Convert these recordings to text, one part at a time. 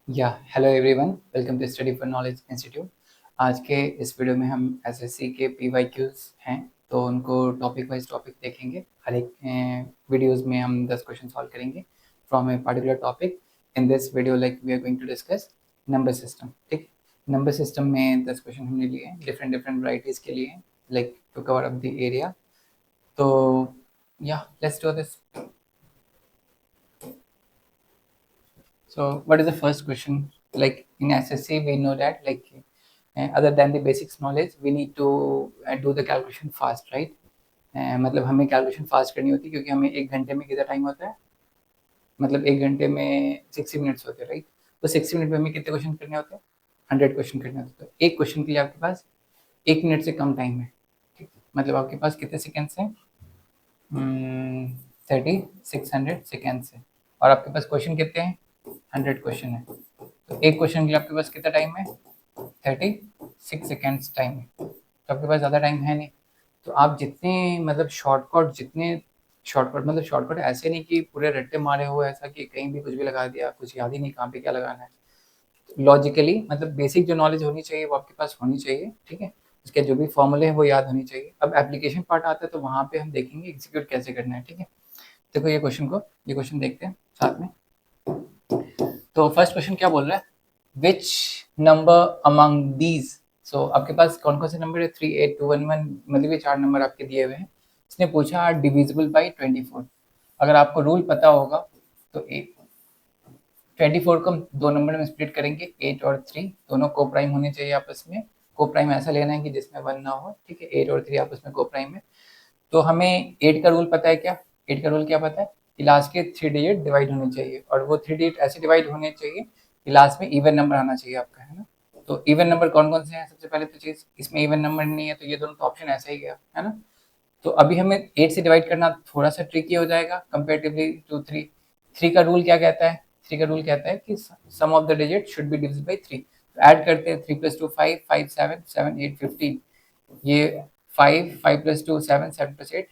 या hello everyone, welcome to study for knowledge institute. आज के इस वीडियो में हम एसएससी के पीवाईक्यूज हैं, तो उनको टॉपिक वाइज टॉपिक देखेंगे। हर एक वीडियोस में हम 10 क्वेश्चन सॉल्व करेंगे from a particular topic. In this video like we are going to discuss number system. ठीक, नंबर सिस्टम में 10 क्वेश्चन हमने लिए हैं, डिफरेंट डिफरेंट वराइटीज़ के लिए, like to cover up the area. तो या let's do this. So what is the first question? Like in SSC, we know that other than the basics knowledge, we need to do the calculation fast, right? मतलब हमें calculation fast करनी होती है क्योंकि हमें 1 घंटे में कितना टाइम होता है, मतलब 1 घंटे में 60 मिनट्स होते हैं, राइट? तो 60 मिनट में हमें कितने क्वेश्चन करने होते हैं? 100 क्वेश्चन करने होते हैं। तो एक क्वेश्चन के लिए आपके पास 1 मिनट से कम टाइम है। ठीक, मतलब आपके पास कितने सेकेंड्स हैं? 3600 सेकेंड्स है। और आपके पास क्वेश्चन कितने हैं? 100 क्वेश्चन है। तो एक क्वेश्चन के लिए आपके पास कितना टाइम है? 36 सेकेंड्स टाइम है। तो आपके पास ज़्यादा टाइम है नहीं। तो आप जितने मतलब शॉर्टकट मतलब शॉर्टकट ऐसे नहीं कि पूरे रट्टे मारे हुए, ऐसा कि कहीं भी कुछ भी लगा दिया, कुछ याद ही नहीं कहाँ पे क्या लगाना है। लॉजिकली मतलब बेसिक जो नॉलेज होनी चाहिए वो आपके पास होनी चाहिए, ठीक है? उसके जो भी फॉर्मूले हैं वो याद होनी चाहिए। अब एप्लीकेशन पार्ट आता है तो वहाँ पे हम देखेंगे एग्जीक्यूट कैसे करना है, ठीक है? देखो ये क्वेश्चन देखते हैं साथ में। तो फर्स्ट क्वेश्चन क्या बोल रहा है? Which number among these. So आपके पास कौन कौन से नंबर है? 38211, मतलब ये 4 नंबर आपके दिए हुए हैं। इसने पूछा डिविजिबल बाई 24। अगर आपको रूल पता होगा तो 24 को हम 2 नंबर में स्प्लिट करेंगे, 8 और 3 दोनों को प्राइम होने चाहिए आपस में। को प्राइम ऐसा लेना है कि जिसमें 1 ना हो, ठीक है? 8 और 3 आपस में को प्राइम है। तो हमें 8 का रूल पता है क्या? 8 का रूल क्या पता है? कि लास्ट के 3 डिजिट डिवाइड होने चाहिए, और वो 3 डिजिट ऐसे डिवाइड होने चाहिए कि लास्ट में इवन नंबर आना चाहिए आपका, है ना? तो इवन नंबर कौन कौन से हैं? सबसे पहले तो चीज़, इसमें इवन नंबर नहीं है तो ये दोनों तो ऑप्शन ऐसा ही गया, है ना? तो अभी हमें 8 से डिवाइड करना थोड़ा सा ट्रिकी हो जाएगा कंपेरेटिवली टू 3। 3 का रूल क्या कहता है? 3 का रूल कहता है कि sum of the digit should be divisible by 3। तो ऐड करते हैं, 3 + 2 5, 5 7, 7 8 15। ये 5, 5 + 2 7, 7 + 8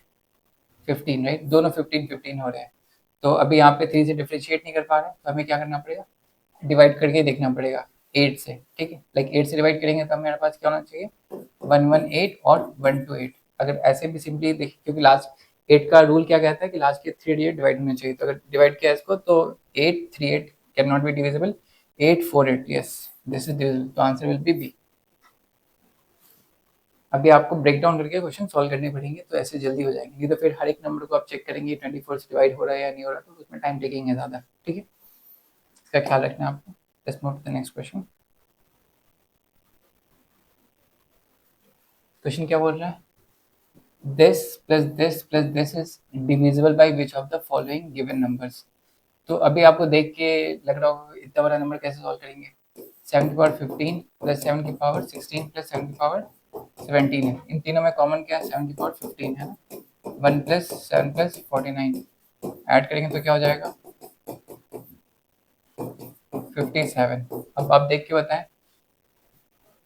15, राइट? दोनों 15 15 हो रहे हैं। तो अभी यहाँ पे 3 से डिफ्रेंशिएट नहीं कर पा रहे हैं, तो हमें क्या करना पड़ेगा? डिवाइड करके देखना पड़ेगा 8 से, ठीक है? लाइक 8 से डिवाइड करेंगे तो हमारे पास क्या होना चाहिए? 118 और 128। अगर ऐसे भी सिंपली देखिए, क्योंकि लास्ट 8 का रूल क्या कहता है कि लास्ट के 3 डिजिट डिवाइड होने चाहिए। तो अगर डिवाइड किया इसको तो 838 can not be divisible. 848, yes, this is divisible. तो आंसर विल बी बी। अभी आपको ब्रेक डाउन करके क्वेश्चन सॉल्व करने पड़ेंगे, तो ऐसे जल्दी हो जाएंगे। नहीं तो फिर हर एक नंबर को आप चेक करेंगे 24 से डिवाइड हो रहा है या नहीं हो रहा, तो उसमें टाइम टेकिंग है ज़्यादा, ठीक है? इसका ख्याल रखना है आपको। Let's move to the next question. Question क्या बोल रहा है? This is divisible by which of the following given numbers. तो अभी आपको देख के लग रहा होगा इतना बड़ा नंबर कैसे सॉल्व करेंगे? 7 की पावर 15 प्लस 7 की पावर 16 प्लस 7 की पावर 17 है। इन तीनों में कॉमन क्या है? 7 की पावर 15 है ना? 1 प्लस 7 प्लस 49 ऐड करेंगे तो क्या हो जाएगा? 57। अब आप देख के बताएं,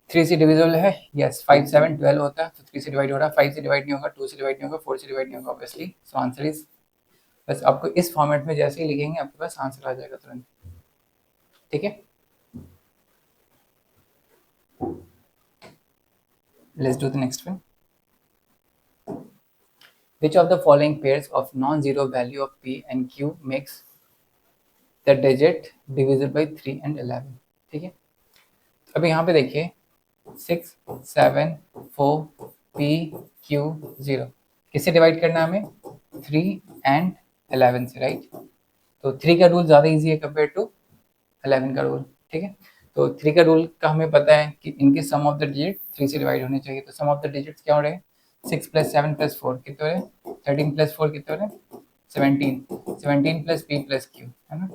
3 से डिविजिबल है? यस, 5 7 12 होता है, तो 3 से डिवाइड हो रहा है। 5 से डिवाइड नहीं होगा, 2 से डिवाइड नहीं होगा, 4 से डिवाइड नहीं होगा ऑब्वियसली। सो आंसर इज, बस आपको इस फॉर्मेट में जैसे ही लिखेंगे आपके पास आंसर आ जाएगा तुरंत, ठीक है? Let's do the next one. Which of the following pairs of non-zero value of p and q makes the digit divisible by 3 and 11? ठीक है? अभी यहाँ पे देखिए 6 7 4 p q 0, किससे डिवाइड करना है हमें? 3 एंड 11 से, राइट? तो 3 का रूल ज़्यादा इजी है कंपेयर टू 11 का रूल, ठीक है? तो 3 का रूल का हमें पता है कि इनके सम ऑफ द डिजिट 3 से डिवाइड होने चाहिए। तो सम ऑफ द डिजिट्स क्या हो रहे हैं? 6 + 7 + 4 कितने हो रहे हैं? 13 + 4 कितने हो रहे हैं? 17। 17 प्लस p प्लस q, है ना?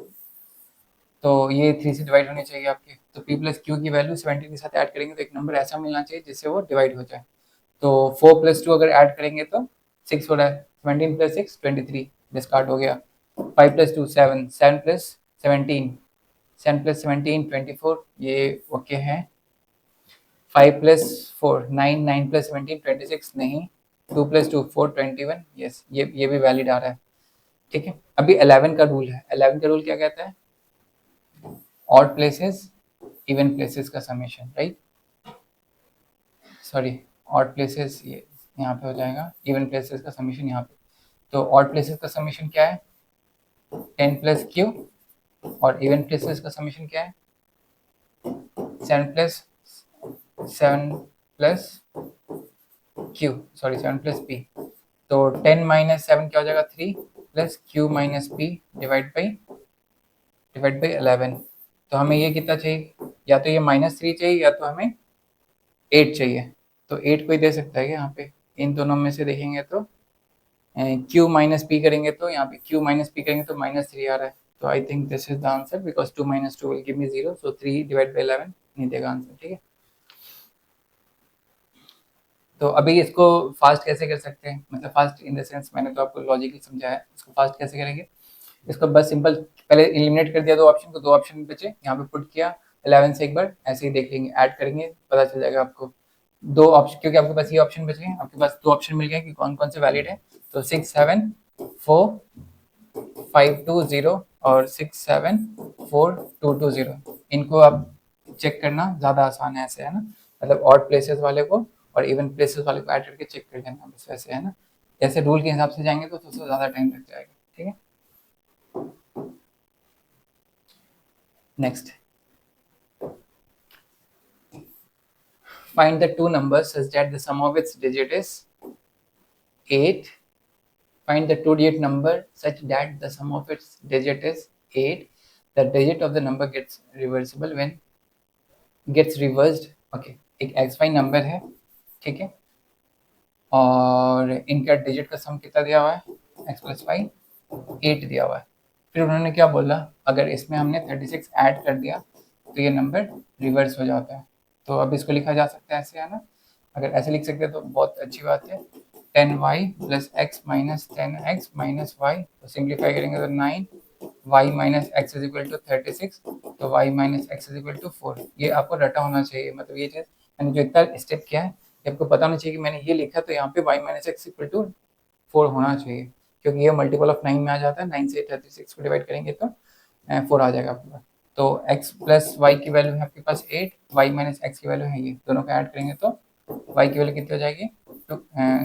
तो ये 3 से डिवाइड होने चाहिए आपके। तो p प्लस q की वैल्यू 17 के साथ ऐड करेंगे तो एक नंबर ऐसा मिलना चाहिए जिससे वो डिवाइड हो जाए। तो 4 + 2 अगर ऐड करेंगे तो 6 हो रहा है। 17 + 6 23, डिस्कार्ड हो गया। 5 + 2 7, 7 + 17, 7 + 17 24, ये ओके है। 5 + 4 9, 9 + 17 26 नहीं। 2 + 2 4 21, यस, ये भी वैलिड आ रहा है, ठीक है? अभी 11 का रूल है। 11 का रूल क्या कहता है? ऑड प्लेसेस इवन प्लेसेस का summation, right, sorry odd places ये यहाँ पे हो जाएगा, इवन प्लेसेस का समेशन यहाँ पे। तो ऑड प्लेसेस का समेशन क्या है 10 प्लस क्यू, और इवन प्लेसेस का समेशन क्या है 7 plus Q, sorry 7 plus P. तो 10 माइनस 7 क्या हो जाएगा 3 plus Q minus P divide by 11। तो हमें ये कितना चाहिए, या तो ये -3 चाहिए या तो हमें 8 चाहिए। तो 8 को ही दे सकता है क्या यहाँ पे, इन दोनों में से देखेंगे तो क्यू माइनस पी करेंगे तो यहाँ पे क्यू माइनस पी करेंगे तो -3 आ रहा है। तो I think this is the answer because 2 minus 2 will give me 0, so 3 divide by 11 नहीं देगा आंसर, ठीक है। तो अभी इसको फास्ट कैसे कर सकते हैं, मतलब फास्ट इन द सेंस मैंने तो आपको लॉजिकली समझाया, इसको फास्ट कैसे करेंगे, इसको बस सिंपल पहले एलिमिनेट कर दिया दो ऑप्शन को, दो ऑप्शन बचे यहाँ पे पुट किया 11 से एक बार ऐसे ही देख लेंगे, ऐड करेंगे पता चल जाएगा आपको दो ऑप्शन, क्योंकि आपके पास ये ऑप्शन बच गए, आपके पास दो ऑप्शन मिल गए कि कौन कौन से वैलिड है। तो 6 7 4 5 2 0 और 6 7 4 2 2 0, इनको आप चेक करना ज़्यादा आसान है ऐसे, है ना, मतलब ऑड प्लेसेस वाले को और इवन प्लेसेस वाले को ऐड करके चेक कर लेना बस वैसे, है ना। जैसे रूल के हिसाब से जाएंगे तो उससे ज़्यादा टाइम लग जाएगा, ठीक है। Next, find the two numbers such that the sum of its digit is 8. Find the two-digit number such that the sum of its digit is 8. The digit of the number gets reversible when gets reversed. Okay, एक xy number है, ठीक है, और इनका digit का सम कितना दिया हुआ है x प्लस वाई 8 दिया हुआ है। फिर उन्होंने क्या बोला, अगर इसमें हमने 36 ऐड कर दिया तो ये नंबर रिवर्स हो जाता है। तो अब इसको लिखा जा सकता है ऐसे, है ना, अगर ऐसे लिख सकते हैं तो बहुत अच्छी बात है। 10y plus x minus 10x minus y, तो सिंप्लीफाई करेंगे तो 9 y minus x is equal to 36, तो y minus x is equal to 4। ये आपको रटा होना चाहिए, मतलब ये चीज़ मैंने जो इतना स्टेप किया है ये आपको पता होना चाहिए कि मैंने ये लिखा तो यहाँ पे y minus x equal to 4 होना चाहिए, क्योंकि ये मल्टीपल ऑफ 9 में आ जाता है, 9 से 36 को डिवाइड करेंगे तो 4 आ जाएगा आपके पास। तो x प्लस वाई की वैल्यू है आपके पास 8, y माइनस एक्स की वैल्यू है ये, दोनों को ऐड करेंगे तो y की वैल्यू कितनी हो जाएगी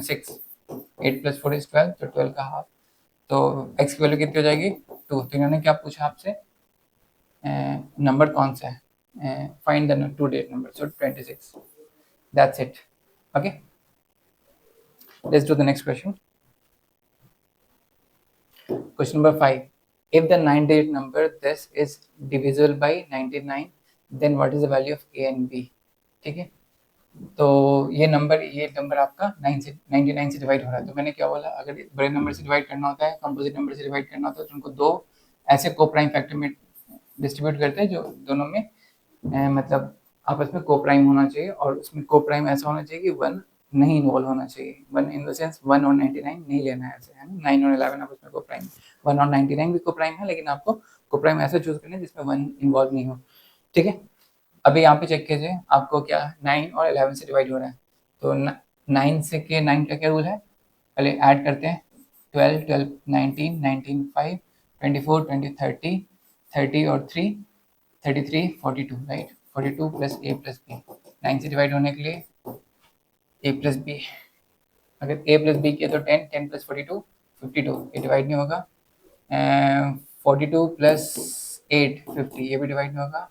6, 8 प्लस 4 इज 12, तो 12 का हाफ, तो x की वैल्यू कितनी हो जाएगी 2। तो इन्होंने क्या पूछा आपसे, नंबर कौन सा है, find the two digit number, so 26, that's it. Okay, let's do the next question. Question number 5. If the 9-digit number this is divisible by 99, then what is the value of a and b? ठीक है, तो ये number आपका 9 से 99 से divide हो रहा है। तो मैंने क्या बोला, अगर बड़े नंबर से डिवाइड करना होता है, कंपोजिट नंबर से डिवाइड करना होता है, तो उनको दो ऐसे को प्राइम फैक्टर में डिस्ट्रीब्यूट करते हैं जो दोनों में मतलब आपस में को प्राइम होना चाहिए, और उसमें को प्राइम ऐसा होना चाहिए कि 1 नहीं इन्वॉल्व होना चाहिए, 1 इन द सेंस 1 और 99 नहीं लेना है ऐसे, है ना, 9 और 11 आपस में को प्राइम, 1 और 99 भी को प्राइम है, लेकिन आपको को प्राइम ऐसा चूज करना है जिसमें 1 इन्वॉल्व नहीं हो, ठीक है। अभी यहाँ पे चेक कीजिए, आपको क्या 9 और 11 से डिवाइड हो रहा है, तो 9 से के 9 का क्या रूल है, पहले ऐड करते हैं, 12 12 19 19 5 24 20 30 30 और 3 33 42, राइट, 42 प्लस ए प्लस बी, 9 से डिवाइड होने के लिए ए प्लस बी, अगर ए प्लस बी किया तो 10 10 प्लस 42 52, ये डिवाइड नहीं होगा, 42 प्लस 8 50, ये भी डिवाइड नहीं होगा,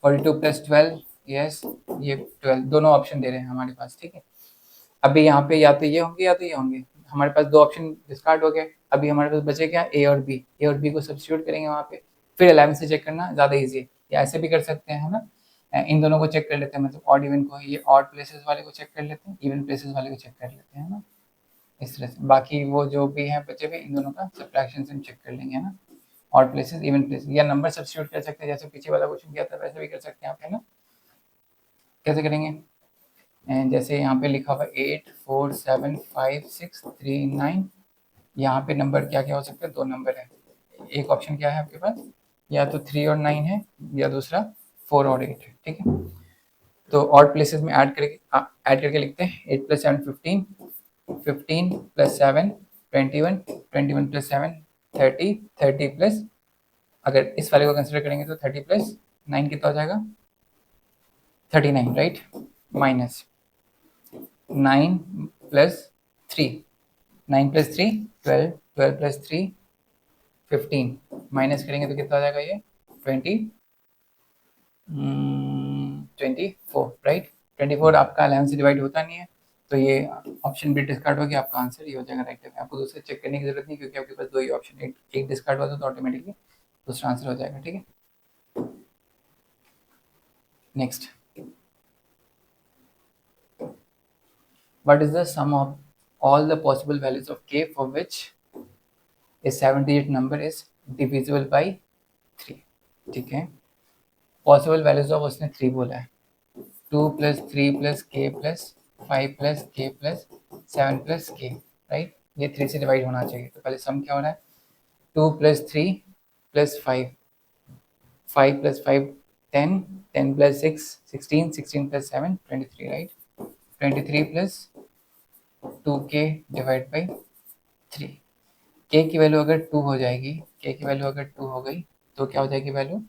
42 प्लस 12 यस, ये 12, दोनों ऑप्शन दे रहे हैं हमारे पास, ठीक है। अभी यहाँ पे या तो ये होंगे या तो ये होंगे, हमारे पास दो ऑप्शन डिस्कार्ड हो गए, अभी हमारे पास बचे क्या ए और बी, ए और बी को सब्स्टिट्यूट करेंगे वहाँ पे, फिर 11 से चेक करना ज़्यादा ईजी है, या ऐसे भी कर सकते हैं, है ना, इन दोनों को चेक कर लेते हैं, मतलब ऑड इवन को, ये ऑड प्लेसेस वाले को चेक कर लेते हैं, इवन प्लेसेस वाले को चेक कर लेते हैं ना, इस तरह से बाकी वो जो भी है बचे हुए इन दोनों का सब्ट्रैक्शन से हम चेक कर लेंगे, है ना, ऑड प्लेसेस इवन प्लेसेस, या नंबर सब्स्टिट्यूट कर सकते हैं, जैसे पीछे वाला क्वेश्चन किया था वैसे भी कर सकते हैं आप, है ना। कैसे करेंगे, जैसे यहाँ पे लिखा हुआ 8 4 7 5 6 3 9, यहाँ पे नंबर क्या क्या हो सकते हैं, दो नंबर है, एक ऑप्शन क्या है आपके पास, या तो 3 और 9 है, या दूसरा 4 और 8 है, ठीक है। तो ऑड प्लेसेस में ऐड करके लिखते हैं, 8 प्लस 7 15 15 प्लस 7 21 21 प्लस 7 30 30 प्लस, अगर इस वाले को कंसिडर करेंगे तो 30 प्लस 9 कितना हो जाएगा 39 right, minus 9 plus 3, 9 plus 3 12, 12 plus 3 15, minus करेंगे तो कितना हो जाएगा ये 20, 24 राइट। 24 आपका 11 से डिवाइड होता नहीं है, तो ये ऑप्शन भी डिस्कार्ड हो गया, आपका आंसर ये हो जाएगा राइट। आपको दूसरे चेक करने की जरूरत नहीं, क्योंकि आपके पास दो ही ऑप्शन, एक डिस्कार्ड हुआ तो ऑटोमेटिकली दूसरा आंसर हो जाएगा, ठीक है। Next, what is the sum of all the possible values of k for which a 7 digit number is divisible by 3, ठीक है। पॉसिबल वैल्यूज ऑफ उसने 3 बोला है, 2 प्लस 3 प्लस के प्लस 5 प्लस के प्लस 7 प्लस के, राइट। ये 3 से डिवाइड होना चाहिए, तो पहले सम क्या हो रहा है 2 plus 3 plus 5, 5 plus 5 10, 10 plus 6 16, 16 plus 7 23 right. 23 plus 2k divide by 3, के की वैल्यू अगर 2 हो जाएगी, के की वैल्यू अगर 2 हो गई तो क्या हो जाएगी वैल्यू,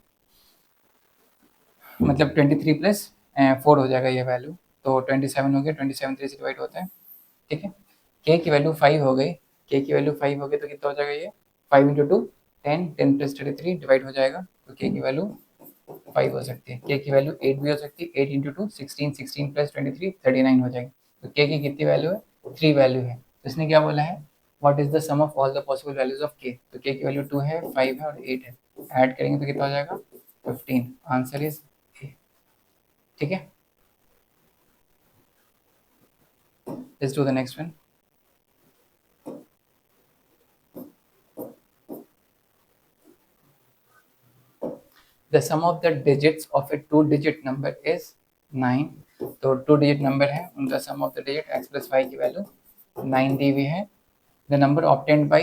मतलब 23 प्लस 4 हो जाएगा ये वैल्यू, तो 27 हो गया, 27 3 से डिवाइड होता है, ठीक है। के की वैल्यू 5 हो गई, के की वैल्यू 5 हो गई तो कितना हो जाएगा ये 5 इंटू 2 10, 10 प्लस 33 डिवाइड हो जाएगा, तो के की वैल्यू 5 हो सकती है। के की वैल्यू 8 भी हो सकती है, 8 इंटू 2 16, 16 प्लस 23 39 हो जाएगी। तो के की कितनी वैल्यू है 3 वैल्यू है, तो इसने क्या बोला है what is the sum of all the possible values of k, तो के की वैल्यू 2 है, 5 है और 8 है, ऐड करेंगे तो कितना हो जाएगा 15, आंसर इज ए, ठीक है। Let's do the next one. The sum of the digits of a 2-digit number is 9, तो 2 डिजिट नंबर है, उनका sum of the digit x plus Y की वैल्यू 9 दी हुई है। The number obtained by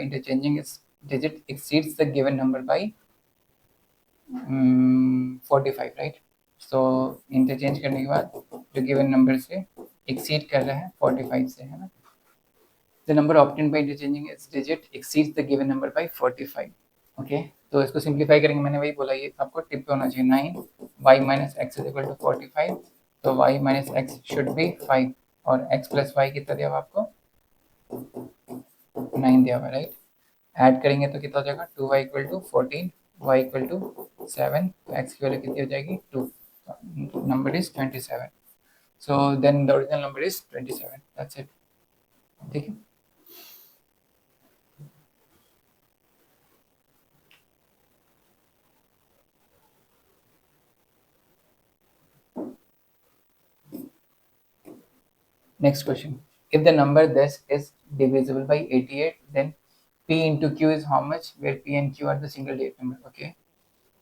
interchanging its digit exceeds the given number by 45 right. So interchange करने के बाद जो गिवन नंबर से एक्सीड कर रहा है 45 से, है ना। The number obtained by interchanging its digit exceeds the given number by 45, okay. तो इसको सिंप्लीफाई करेंगे, मैंने वही बोला ये आपको टिप पे होना चाहिए, 9 y minus x is equal to 45, तो y minus x should be 5 और x प्लस वाई कितना दिया हुआ आपको 9 दिया हुआ राइट। ऐड करेंगे तो कितना हो जाएगा 2y equal to 14, y equal to 7, तो x की वैल्यू कितनी हो जाएगी 2, number is 27, so then the original number is 27, that's it, ठीक है। Next question. If the number this is divisible by 88, then P into Q is how much, where P and Q are the single digit number, okay।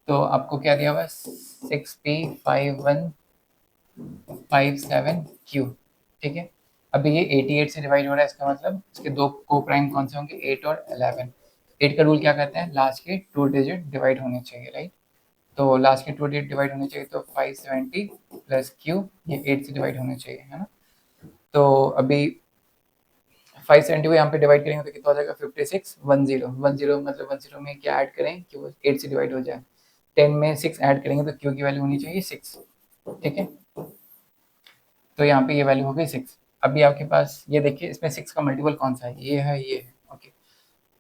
तो आपको क्या दिया हुआ 6P 5157Q, ठीक है। अभी ये 88 से डिवाइड हो रहा है, इसका मतलब इसके दो को प्राइम कौन से होंगे 8 और 11। 8 का रूल क्या कहता है लास्ट के 2 डिजिट डिवाइड होने चाहिए राइट, तो लास्ट के 2 डिजिट डिवाइड होने चाहिए, तो 570 प्लस Q ये 8 से डिवाइड होने चाहिए, है ना। तो अभी 570 को यहाँ पे डिवाइड करेंगे तो कितना हो जाएगा 56 10 10, मतलब 10 में क्या ऐड करें कि वो 8 से डिवाइड हो जाए, 10 में 6 ऐड करेंगे तो क्यू की वैल्यू होनी चाहिए 6, ठीक है। तो यहाँ पे ये वैल्यू हो गई 6। अभी आपके पास ये देखिए इसमें 6 का मल्टीपल कौन सा है, ये है, ये है, ओके।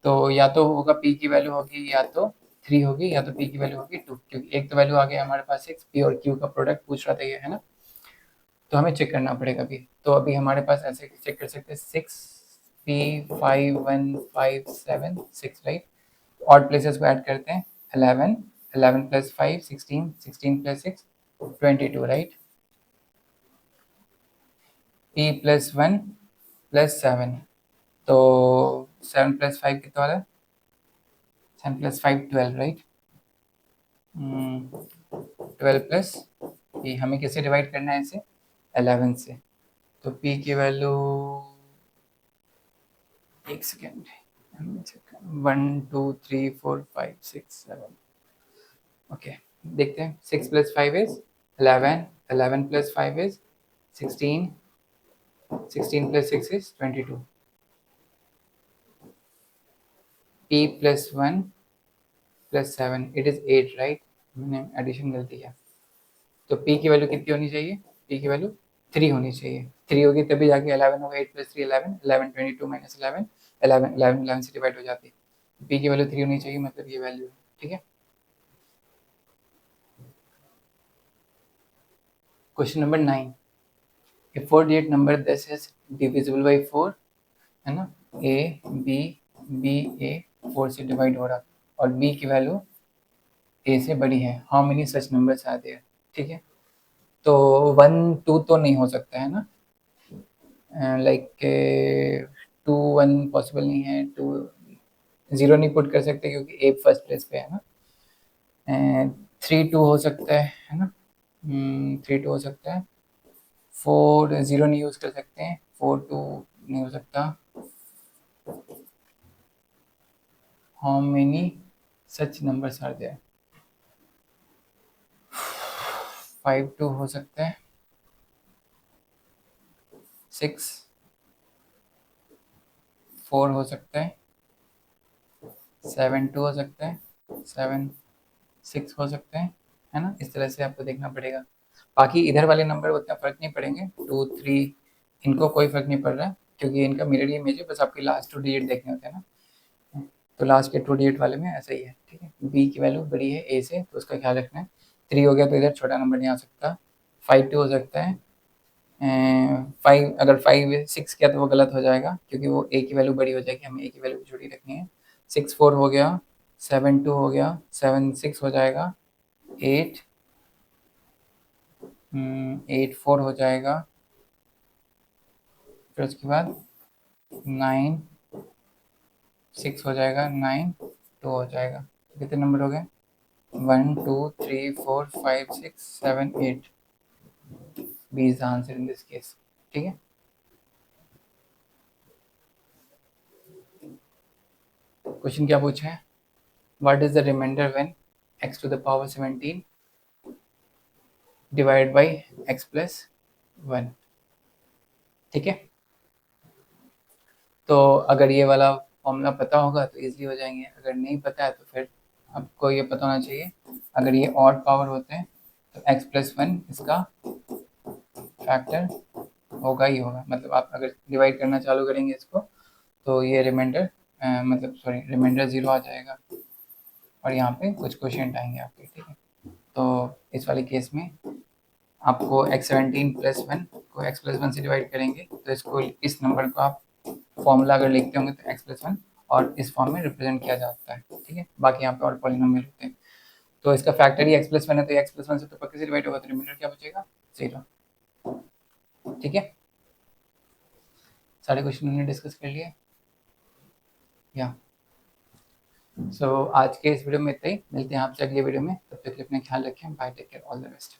तो या तो होगा p की वैल्यू होगी या तो 3 होगी, या तो p की वैल्यू होगी 2, क्योंकि एक तो वैल्यू आ गया हमारे पास 6, p और q का प्रोडक्ट पूछ रहा था ये, है ना। तो हमें चेक करना पड़ेगा अभी, तो अभी हमारे पास ऐसे चेक कर सकते हैं 6p5157 6 राइट। ऑड प्लेसेस को ऐड करते हैं 11, 11 plus 5 16, 16 plus 6 22 right. p plus 1 plus 7, तो 7 प्लस 5 कितना हो रहा है 7 प्लस 5 12 राइट। 12 प्लस p हमें किससे डिवाइड करना है इसे 11 से, तो p की वैल्यू एक सेकेंड 1 2 3 4 5 6 7, ओके। देखते हैं 6 plus 5 is 11, 11 plus 5 is 16, 16 plus 6 is 22, p plus 1 plus 7 it is 8 right, मैंने एडिशन गलती किया। तो p की वैल्यू कितनी होनी चाहिए? p की वैल्यू 3 होनी चाहिए। 3 होगी तभी जाके 11 होगा। 8 + 3 11, 11 22 माइनस 11, 11 11 11 से डिवाइड हो जाती है। p की वैल्यू 3 होनी चाहिए, मतलब ये वैल्यू है। ठीक है। Question number 9, A 4 digit number 10 is divisible by 4, है ना। a b b a 4 से डिवाइड हो रहा और b की वैल्यू a से बड़ी है। How many such numbers are there? ठीक है। तो 1 2 तो नहीं हो सकता है ना, लाइक 2 1 पॉसिबल नहीं है। 2 0 नहीं पुट कर सकते क्योंकि a फर्स्ट प्लेस पे है ना। 3 2 हो सकता है ना। 3 2 हो सकता है। 4 0 नहीं यूज कर सकते हैं। 4 2 नहीं हो सकता। How many such numbers are there? 5 2 हो सकता है। 6 4 हो सकता है। 7 2 हो सकता है। 7 6 हो सकते हैं, है ना। इस तरह से आपको देखना पड़ेगा। बाकी इधर वाले नंबर उतना फर्क नहीं पड़ेंगे। 2 3 इनको कोई फर्क नहीं पड़ रहा है क्योंकि इनका मिरर इमेज है। बस आपके लास्ट 2 डिजिट देखने होते हैं ना। तो लास्ट के 2 डिजिट वाले में ऐसा ही है। ठीक है। बी की वैल्यू बड़ी है ए से, तो उसका ख्याल रखना है। 3 हो गया तो इधर छोटा नंबर नहीं आ सकता। 5 2 हो सकता है। 5 अगर 5 6 किया तो वो गलत हो जाएगा क्योंकि वो ए की वैल्यू बड़ी हो जाएगी। हमें ए की वैल्यू छोटी रखनी है। 6 4 हो गया। 7 2 हो गया। 7 6 हो जाएगा। 8 8 4 हो जाएगा। फिर उसके बाद 9 6 हो जाएगा। 9 2 हो जाएगा। तो कितने नंबर हो गए? 1 2 3 4 5 6 7 8। B is the answer in this case. ठीक है। क्वेश्चन क्या पूछा है? What is the remainder when x to the power 17 divide by x plus 1? ठीक है। तो अगर ये वाला फॉर्मूला पता होगा तो इजीली हो जाएंगे। अगर नहीं पता है तो फिर आपको ये पता होना चाहिए। अगर ये ऑड पावर होते हैं तो x प्लस 1 इसका फैक्टर होगा ही होगा। मतलब आप अगर डिवाइड करना चालू करेंगे इसको तो ये रिमाइंडर मतलब सॉरी रिमाइंडर 0 आ जाएगा और यहाँ पे कुछ क्वेश्चन आएंगे आपके। ठीक है। तो इस वाले केस में आपको x17 प्लस 1 को x प्लस 1 से डिवाइड करेंगे तो इसको इस नंबर को आप फॉर्मूला अगर लिखते होंगे तो x प्लस 1 और इस फॉर्म में रिप्रेजेंट किया जाता है। ठीक है। बाकी यहाँ पे और पॉलिनोमियल होते हैं। तो इसका फैक्टर ही x प्लस 1 है तो x प्लस 1 से तो पक्के से डिवाइड होगा तो रिमाइंडर क्या बचेगा? 0। ठीक है। सारे क्वेश्चन हमने डिस्कस कर लिए या सो आज के इस वीडियो में इतना ही। मिलते हैं आपसे अगले वीडियो में। तब तक के लिए अपना ख्याल रखें। Bye, take care, all the best.